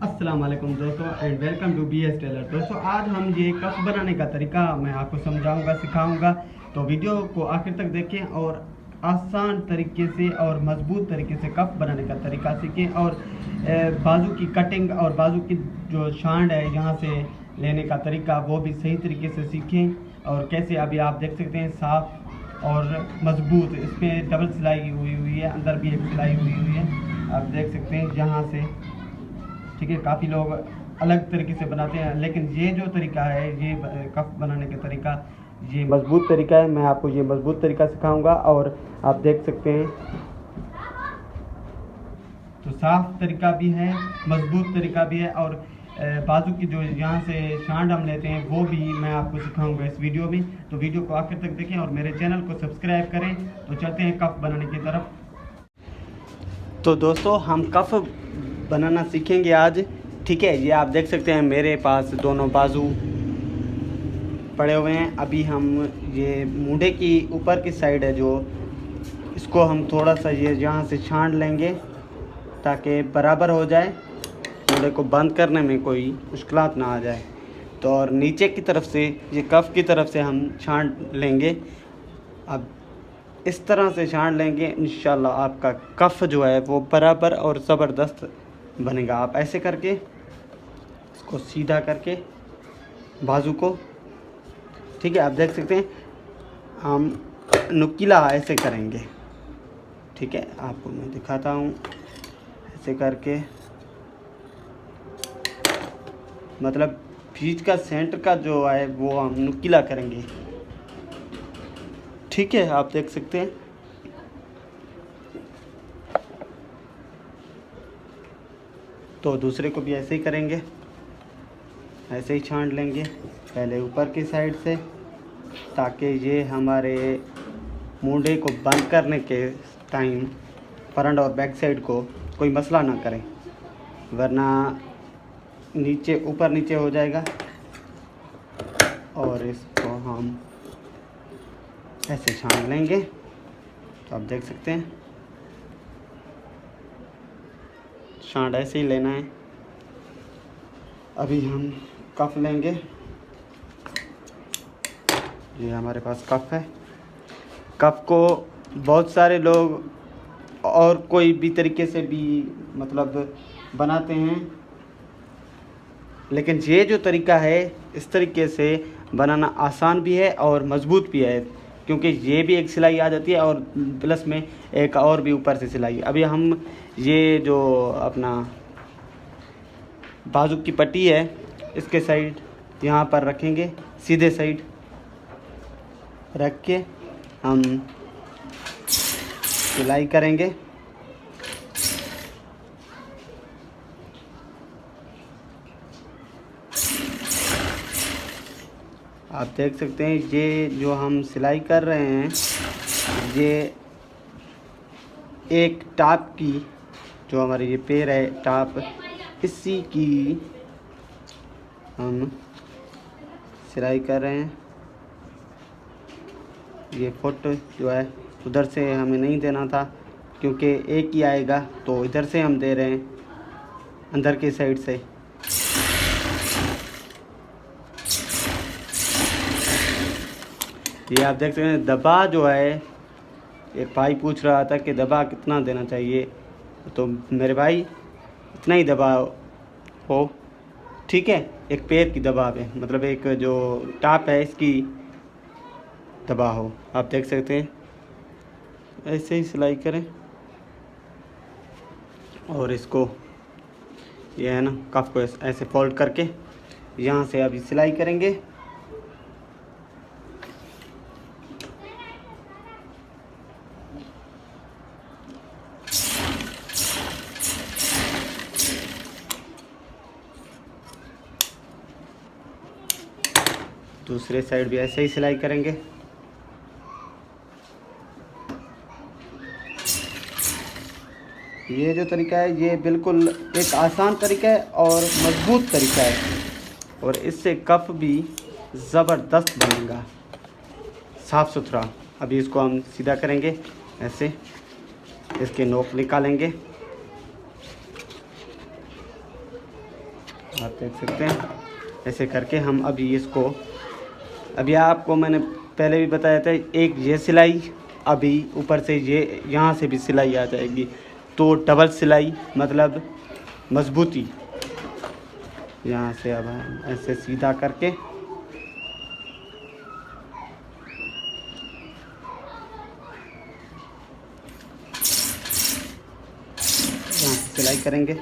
अस्सलाम वालेकुम दोस्तों and welcome to BS Tailor. दोस्तों आज हम ये कप बनाने का तरीका मैं आपको समझाऊंगा, सिखाऊंगा। तो वीडियो को आखिर तक देखें और आसान तरीके से और मजबूत तरीके से कप बनाने का तरीका सीखें और बाजू की कटिंग और बाजू की जो शांड है यहाँ से लेने का तरीका वो भी सही तरीके से सीखें। और कैसे अभी आप देख सकते हैं साफ और मजबूत, इसमें डबल सिलाई हुई है, अंदर भी एक सिलाई हुई है, आप देख सकते हैं यहाँ से। ठीक है, काफ़ी लोग अलग तरीके से बनाते हैं, लेकिन ये जो तरीका है ये कप बनाने का तरीका ये मजबूत तरीका है। मैं आपको ये मजबूत तरीका सिखाऊंगा और आप देख सकते हैं तो साफ तरीका भी है, मजबूत तरीका भी है और बाजू की जो यहाँ से शांड हम लेते हैं वो भी मैं आपको सिखाऊंगा इस वीडियो में। तो वीडियो को आखिर तक देखें और मेरे चैनल को सब्सक्राइब करें। तो चलते हैं कप बनाने की तरफ। तो दोस्तों हम कप बनाना सीखेंगे आज। ठीक है, ये आप देख सकते हैं मेरे पास दोनों बाजू पड़े हुए हैं। अभी हम ये मूंढे की ऊपर की साइड है जो, इसको हम थोड़ा सा ये यहाँ से छांट लेंगे ताकि बराबर हो जाए, मूंढे को बंद करने में कोई मुश्किलात ना आ जाए। तो और नीचे की तरफ से ये कफ की तरफ से हम छांट लेंगे। अब इस तरह से छांट लेंगे, इंशाल्लाह आपका कफ जो है वो बराबर और ज़बरदस्त बनेगा। आप ऐसे करके इसको सीधा करके बाजू को, ठीक है, आप देख सकते हैं हम नुकीला ऐसे करेंगे। ठीक है, आपको मैं दिखाता हूँ ऐसे करके, मतलब बीच का सेंटर का जो है वो हम नुकीला करेंगे। ठीक है, आप देख सकते हैं। तो दूसरे को भी ऐसे ही करेंगे, ऐसे ही छांट लेंगे पहले ऊपर की साइड से, ताकि ये हमारे मूंढे को बंद करने के टाइम फ्रंट और बैक साइड को कोई मसला ना करे, वरना नीचे ऊपर नीचे हो जाएगा। और इसको हम ऐसे छांट लेंगे। तो आप देख सकते हैं छांट ऐसे ही लेना है। अभी हम कप लेंगे, ये हमारे पास कप है। कप को बहुत सारे लोग और कोई भी तरीके से भी मतलब बनाते हैं, लेकिन ये जो तरीका है इस तरीके से बनाना आसान भी है और मज़बूत भी है, क्योंकि ये भी एक सिलाई आ जाती है और प्लस में एक और भी ऊपर से सिलाई। अभी हम ये जो अपना बाजू की पट्टी है इसके साइड यहाँ पर रखेंगे, सीधे साइड रख के हम सिलाई करेंगे। आप देख सकते हैं ये जो हम सिलाई कर रहे हैं ये एक टॉप की, जो हमारे ये पैर है टॉप, इसी की हम सिलाई कर रहे हैं। ये फुट जो है उधर से हमें नहीं देना था, क्योंकि एक ही आएगा, तो इधर से हम दे रहे हैं अंदर की साइड से। ये आप देख सकते हैं दबा जो है, एक भाई पूछ रहा था कि दबा कितना देना चाहिए, तो मेरे भाई इतना ही दबाव हो। ठीक है, एक पैर की दबाव है, मतलब एक जो टॉप है इसकी दबाव हो। आप देख सकते हैं ऐसे ही सिलाई करें और इसको ये है ना कफ को ऐसे फोल्ड करके यहाँ से अभी सिलाई करेंगे। दूसरे साइड भी ऐसे ही सिलाई करेंगे। ये जो तरीका है ये बिल्कुल एक आसान तरीका है और मजबूत तरीका है, और इससे कप भी ज़बरदस्त बनेगा, साफ़ सुथरा। अभी इसको हम सीधा करेंगे, ऐसे इसके नोक निकालेंगे। आप देख सकते हैं ऐसे करके हम अभी इसको, अभी आपको मैंने पहले भी बताया था, एक ये सिलाई, अभी ऊपर से ये यहाँ से भी सिलाई आ जाएगी, तो डबल सिलाई मतलब मजबूती। यहाँ से अब हम ऐसे सीधा करके यहाँ से सिलाई करेंगे।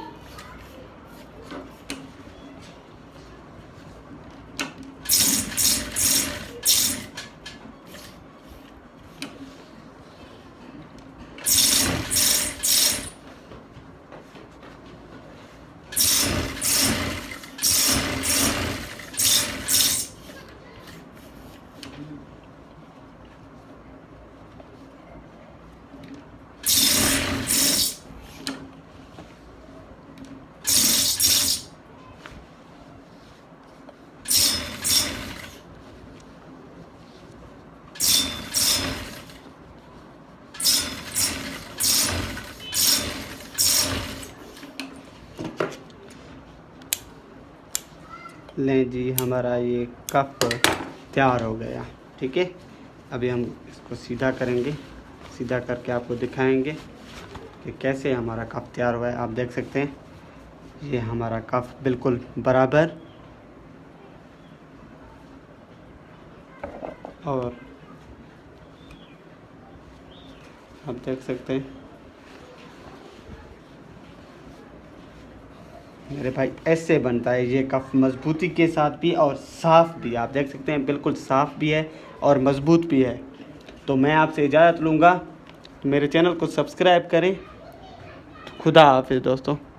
लें जी, हमारा ये कप तैयार हो गया। ठीक है, अभी हम इसको सीधा करेंगे, सीधा करके आपको दिखाएंगे कि कैसे हमारा कप तैयार हुआ है। आप देख सकते हैं ये हमारा कप बिल्कुल बराबर, और आप देख सकते हैं मेरे भाई ऐसे बनता है ये कप, मजबूती के साथ भी और साफ़ भी। आप देख सकते हैं बिल्कुल साफ़ भी है और मज़बूत भी है। तो मैं आपसे इजाज़त लूँगा, मेरे चैनल को सब्सक्राइब करें। खुदा हाफिज़ दोस्तों।